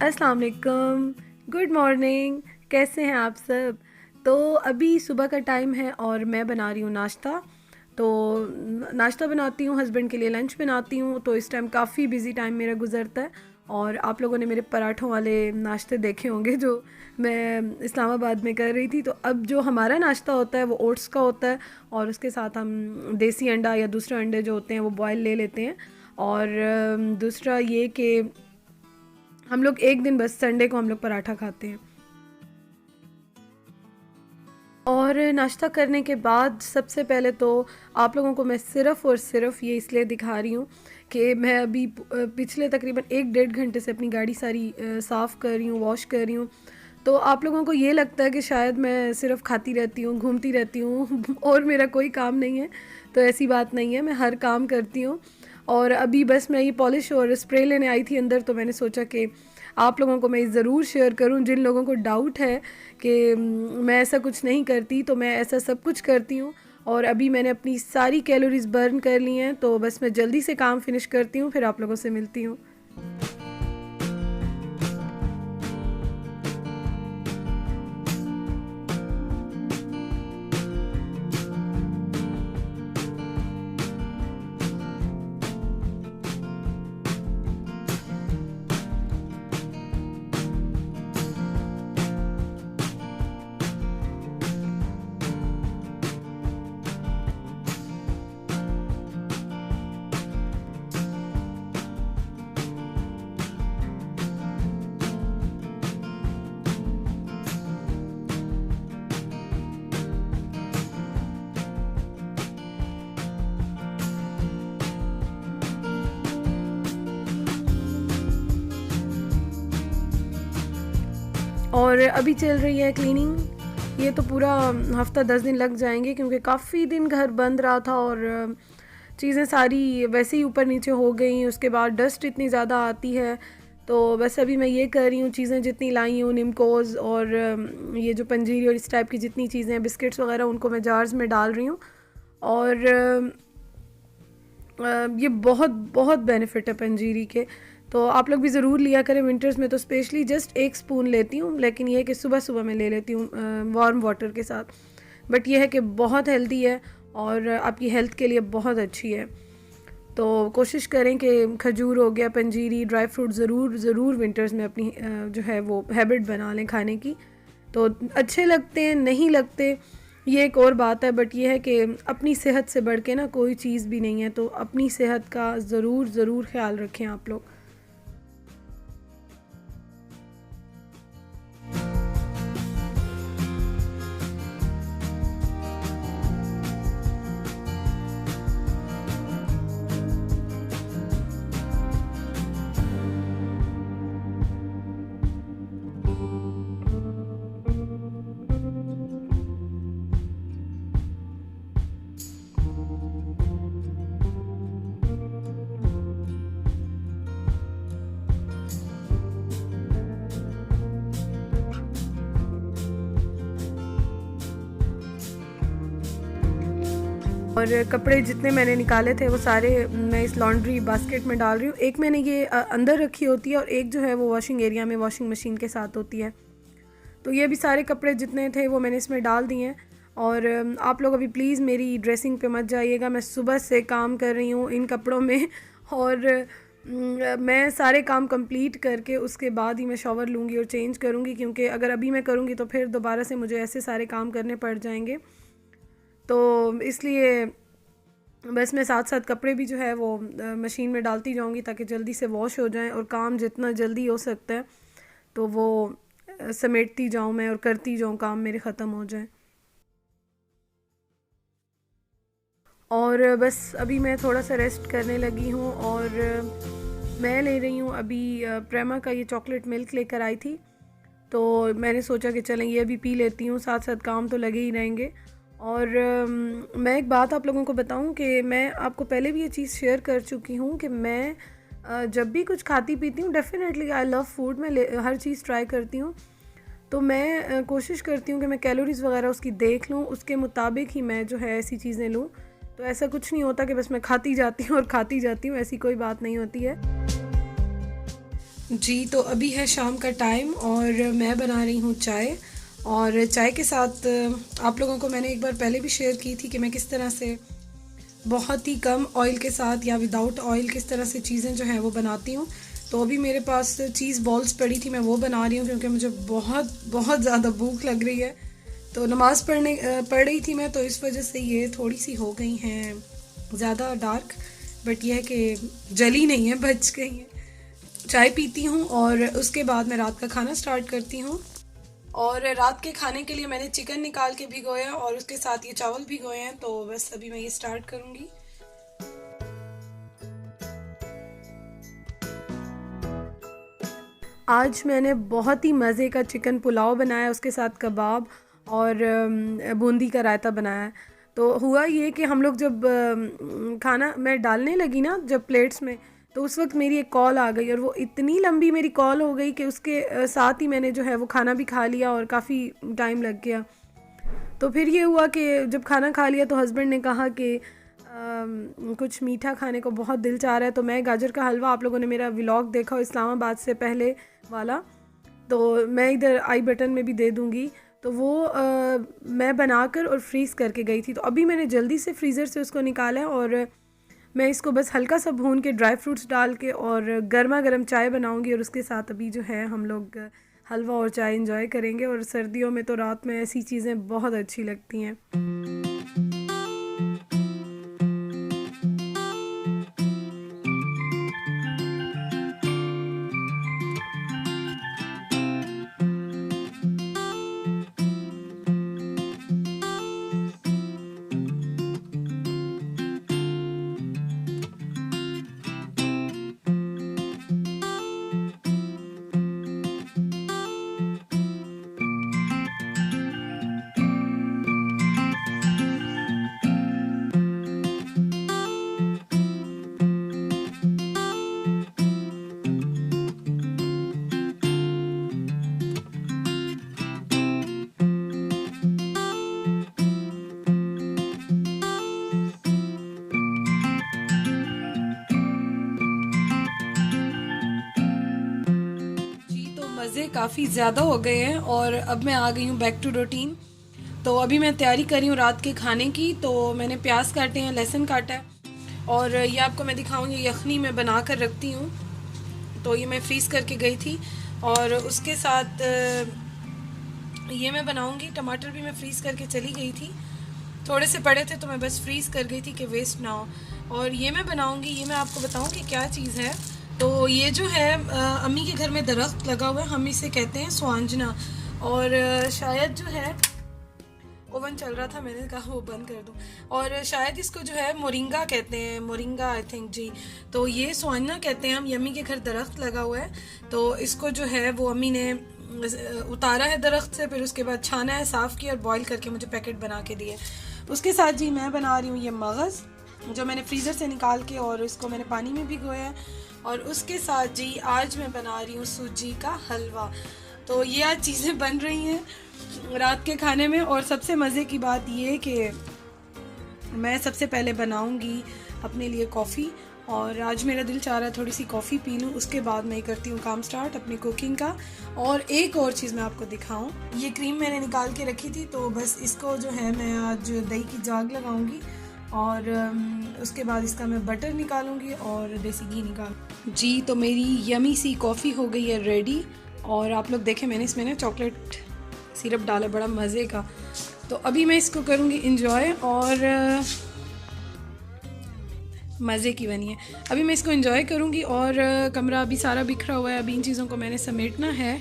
अस्सलाम वालेकुम, good morning. कैसे हैं आप सब? तो अभी सुबह का टाइम है और मैं बना रही हूँ नाश्ता। तो नाश्ता बनाती हूँ, हस्बैंड के लिए लंच बनाती हूँ, तो इस टाइम काफ़ी बिज़ी टाइम मेरा गुजरता है। और आप लोगों ने मेरे पराठों वाले नाश्ते देखे होंगे जो मैं इस्लामाबाद में कर रही थी। तो अब जो हमारा नाश्ता होता है वो ओट्स का होता है, और उसके साथ हम देसी अंडा या दूसरे अंडे जो होते हैं वो बॉयल ले लेते हैं। और दूसरा ये कि हम लोग एक दिन बस संडे को हम लोग पराठा खाते हैं। और नाश्ता करने के बाद सबसे पहले तो आप लोगों को मैं सिर्फ़ और सिर्फ ये इसलिए दिखा रही हूँ कि मैं अभी पिछले तकरीबन 1 डेढ़ घंटे से अपनी गाड़ी सारी साफ़ कर रही हूँ, वॉश कर रही हूँ। तो आप लोगों को ये लगता है कि शायद मैं सिर्फ़ खाती रहती हूँ, घूमती रहती हूँ और मेरा कोई काम नहीं है। तो ऐसी बात नहीं है, मैं हर काम करती हूँ। और अभी बस मैं ये पॉलिश और स्प्रे लेने आई थी अंदर, तो मैंने सोचा कि आप लोगों को मैं ज़रूर शेयर करूं। जिन लोगों को डाउट है कि मैं ऐसा कुछ नहीं करती, तो मैं ऐसा सब कुछ करती हूँ। और अभी मैंने अपनी सारी कैलोरीज़ बर्न कर ली हैं, तो बस मैं जल्दी से काम फिनिश करती हूँ, फिर आप लोगों से मिलती हूँ। और अभी चल रही है क्लीनिंग। ये तो पूरा हफ्ता 10 दिन लग जाएंगे, क्योंकि काफ़ी दिन घर बंद रहा था और चीज़ें सारी वैसे ही ऊपर नीचे हो गई। उसके बाद डस्ट इतनी ज़्यादा आती है, तो बस अभी मैं ये कर रही हूँ, चीज़ें जितनी लाई हूँ, निमकोज़ और ये जो पंजीरी और इस टाइप की जितनी चीज़ें हैं, बिस्किट्स वगैरह, उनको मैं जार्स में डाल रही हूँ। और ये बहुत बहुत बेनिफिट है पंजीरी के, तो आप लोग भी ज़रूर लिया करें। विंटर्स में तो स्पेशली जस्ट 1 स्पून लेती हूँ, लेकिन ये है कि सुबह सुबह मैं ले लेती हूँ वार्म वाटर के साथ। बट ये है कि बहुत हेल्दी है और आपकी हेल्थ के लिए बहुत अच्छी है। तो कोशिश करें कि खजूर हो गया, पंजीरी, ड्राई फ्रूट ज़रूर ज़रूर विंटर्स में अपनी जो है वो हैबिट बना लें खाने की। तो अच्छे लगते हैं, नहीं लगते, ये एक और बात है। बट ये है कि अपनी सेहत से बढ़ के ना कोई चीज़ भी नहीं है, तो अपनी सेहत का ज़रूर ज़रूर ख्याल रखें आप लोग। और कपड़े जितने मैंने निकाले थे वो सारे मैं इस लॉन्ड्री बास्केट में डाल रही हूँ। एक मैंने ये अंदर रखी होती है, और एक जो है वो वॉशिंग एरिया में वॉशिंग मशीन के साथ होती है। तो ये भी सारे कपड़े जितने थे वो मैंने इसमें डाल दिए हैं। और आप लोग अभी प्लीज़ मेरी ड्रेसिंग पे मत जाइएगा, मैं सुबह से काम कर रही हूँ इन कपड़ों में। और मैं सारे काम कंप्लीट करके उसके बाद ही मैं शॉवर लूँगी और चेंज करूँगी, क्योंकि अगर अभी मैं करूँगी तो फिर दोबारा से मुझे ऐसे सारे काम करने पड़ जाएंगे। तो इसलिए बस मैं साथ साथ कपड़े भी जो है वो मशीन में डालती जाऊंगी, ताकि जल्दी से वॉश हो जाएं, और काम जितना जल्दी हो सकता है तो वो समेटती जाऊं मैं और करती जाऊं, काम मेरे ख़त्म हो जाए। और बस अभी मैं थोड़ा सा रेस्ट करने लगी हूँ। और मैं ले रही हूँ अभी प्रेमा का ये चॉकलेट मिल्क लेकर आई थी, तो मैंने सोचा कि चलें ये भी पी लेती हूँ, साथ साथ काम तो लगे ही रहेंगे। और मैं एक बात आप लोगों को बताऊं कि मैं आपको पहले भी ये चीज़ शेयर कर चुकी हूँ कि मैं जब भी कुछ खाती पीती हूँ, डेफ़िनेटली आई लव फूड, मैं हर चीज़ ट्राई करती हूँ। तो मैं कोशिश करती हूँ कि मैं कैलोरीज़ वगैरह उसकी देख लूँ, उसके मुताबिक ही मैं जो है ऐसी चीज़ें लूँ। तो ऐसा कुछ नहीं होता कि बस मैं खाती जाती हूँ और खाती जाती हूँ, ऐसी कोई बात नहीं होती है। जी, तो अभी है शाम का टाइम और मैं बना रही हूँ चाय। और चाय के साथ आप लोगों को मैंने एक बार पहले भी शेयर की थी कि मैं किस तरह से बहुत ही कम ऑयल के साथ या विदाउट ऑयल किस तरह से चीज़ें जो हैं वो बनाती हूँ। तो अभी मेरे पास चीज़ बॉल्स पड़ी थी, मैं वो बना रही हूँ क्योंकि मुझे बहुत बहुत ज़्यादा भूख लग रही है। तो नमाज़ पढ़ रही थी मैं, तो इस वजह से ये थोड़ी सी हो गई हैं ज़्यादा डार्क। बट यह है कि जली नहीं है, बच गई हैं। चाय पीती हूँ और उसके बाद मैं रात का खाना स्टार्ट करती हूँ। और रात के खाने के लिए मैंने चिकन निकाल के भिगोया और उसके साथ ये चावल भिगोए हैं, तो बस अभी मैं ये स्टार्ट करूँगी। आज मैंने बहुत ही मज़े का चिकन पुलाव बनाया, उसके साथ कबाब और बूंदी का रायता बनाया है। तो हुआ ये कि हम लोग जब खाना मैं डालने लगी ना जब प्लेट्स में, तो उस वक्त मेरी एक कॉल आ गई और वो इतनी लंबी मेरी कॉल हो गई कि उसके साथ ही मैंने जो है वो खाना भी खा लिया और काफ़ी टाइम लग गया। तो फिर ये हुआ कि जब खाना खा लिया तो हस्बैंड ने कहा कि कुछ मीठा खाने को बहुत दिल चाह रहा है। तो मैं गाजर का हलवा, आप लोगों ने मेरा व्लॉग देखा हो इस्लामाबाद से पहले वाला, तो मैं इधर आई बटन में भी दे दूँगी। तो वो मैं बनाकर और फ्रीज़ करके गई थी, तो अभी मैंने जल्दी से फ्रीज़र से उसको निकाला है और मैं इसको बस हल्का सा भून के ड्राई फ्रूट्स डाल के और गर्मा गर्म चाय बनाऊंगी और उसके साथ अभी जो है हम लोग हलवा और चाय इंजॉय करेंगे। और सर्दियों में तो रात में ऐसी चीज़ें बहुत अच्छी लगती हैं। जी, तो मज़े काफ़ी ज़्यादा हो गए हैं और अब मैं आ गई हूँ बैक टू रूटीन। तो अभी मैं तैयारी कर रही हूँ रात के खाने की। तो मैंने प्याज काटे हैं, लहसुन काटा है और ये आपको मैं दिखाऊंगी यखनी मैं बना कर रखती हूँ। तो ये मैं फ्रीज़ करके गई थी और उसके साथ ये मैं बनाऊंगी। टमाटर भी मैं फ्रीज़ करके चली गई थी, थोड़े से पड़े थे तो मैं बस फ्रीज़ कर गई थी कि वेस्ट ना हो। और ये मैं बनाऊंगी, ये मैं आपको बताऊं कि क्या चीज़ है। तो ये जो है अम्मी के घर में दरख्त लगा हुआ है, हम इसे कहते हैं स्वांजना। और शायद जो है ओवन चल रहा था, मैंने कहा वो बंद कर दूं। और शायद इसको जो है मोरिंगा कहते हैं, मोरिंगा आई थिंक जी। तो ये स्वांजना कहते हैं हम, ये अम्मी के घर दरख्त लगा हुआ है। तो इसको जो है वो अम्मी ने उतारा है दरख्त से, फिर उसके बाद छाना है, साफ़ किया और बॉईल करके मुझे पैकेट बना के दिए। उसके साथ जी मैं बना रही हूँ ये मगज़, जो मैंने फ्रीज़र से निकाल के और इसको मैंने पानी में भिगोया है। और उसके साथ जी आज मैं बना रही हूँ सूजी का हलवा। तो ये आज चीज़ें बन रही हैं रात के खाने में। और सबसे मज़े की बात ये कि मैं सबसे पहले बनाऊंगी अपने लिए कॉफ़ी, और आज मेरा दिल चाह रहा है थोड़ी सी कॉफ़ी पी लूँ। उसके बाद मैं करती हूँ काम स्टार्ट अपनी कुकिंग का। और एक और चीज़ मैं आपको दिखाऊं, ये क्रीम मैंने निकाल के रखी थी, तो बस इसको जो है मैं आज दही की जाग लगाऊंगी और उसके बाद इसका मैं बटर निकालूंगी और देसी घी निकाल जी। तो मेरी यमी सी कॉफ़ी हो गई है रेडी। और आप लोग देखें, मैंने इसमें ना चॉकलेट सिरप डाला, बड़ा मज़े का। तो अभी मैं इसको करूँगी इंजॉय और मज़े की बनी है। अभी मैं इसको एंजॉय करूँगी और कमरा अभी सारा बिखरा हुआ है, अभी इन चीज़ों को मैंने समेटना है।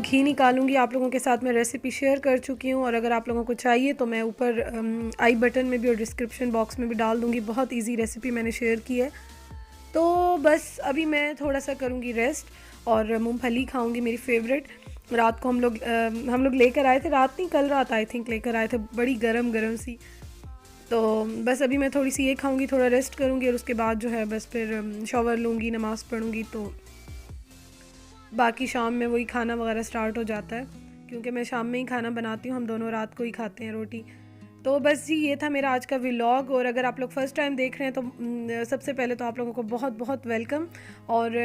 घी निकालूंगी। आप लोगों के साथ मैं रेसिपी शेयर कर चुकी हूँ, और अगर आप लोगों को चाहिए तो मैं ऊपर आई बटन में भी और डिस्क्रिप्शन बॉक्स में भी डाल दूँगी। बहुत इजी रेसिपी मैंने शेयर की है। तो बस अभी मैं थोड़ा सा करूँगी रेस्ट और मूंगफली खाऊँगी, मेरी फेवरेट। रात को हम लोग लेकर आए थे, रात नहीं कल रात आई थिंक लेकर आए थे, बड़ी गरम गरम सी। तो बस अभी मैं थोड़ी सी ये खाऊंगी, थोड़ा रेस्ट करूंगी, और उसके बाद जो है बस फिर शॉवर लूँगी, नमाज़ पढ़ूंगी, तो बाकी शाम में वही खाना वगैरह स्टार्ट हो जाता है, क्योंकि मैं शाम में ही खाना बनाती हूँ, हम दोनों रात को ही खाते हैं रोटी। तो बस जी ये था मेरा आज का व्लॉग। और अगर आप लोग फ़र्स्ट टाइम देख रहे हैं तो सबसे पहले तो आप लोगों को बहुत बहुत वेलकम। और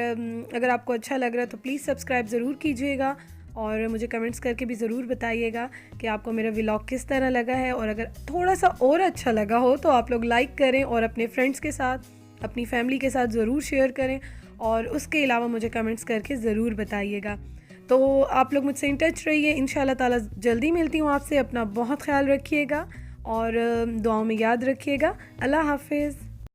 अगर आपको अच्छा लग रहा है तो प्लीज़ सब्सक्राइब ज़रूर कीजिएगा, और मुझे कमेंट्स करके भी ज़रूर बताइएगा कि आपको मेरा व्लॉग किस तरह लगा है। और अगर थोड़ा सा और अच्छा लगा हो तो आप लोग लाइक करें, और अपने फ्रेंड्स के साथ, अपनी फैमिली के साथ ज़रूर शेयर करें, और उसके अलावा मुझे कमेंट्स करके ज़रूर बताइएगा। तो आप लोग मुझसे इन टच रहिए, इंशाल्लाह ताला जल्दी मिलती हूँ आपसे। अपना बहुत ख्याल रखिएगा और दुआओं में याद रखिएगा। अल्लाह हाफिज़।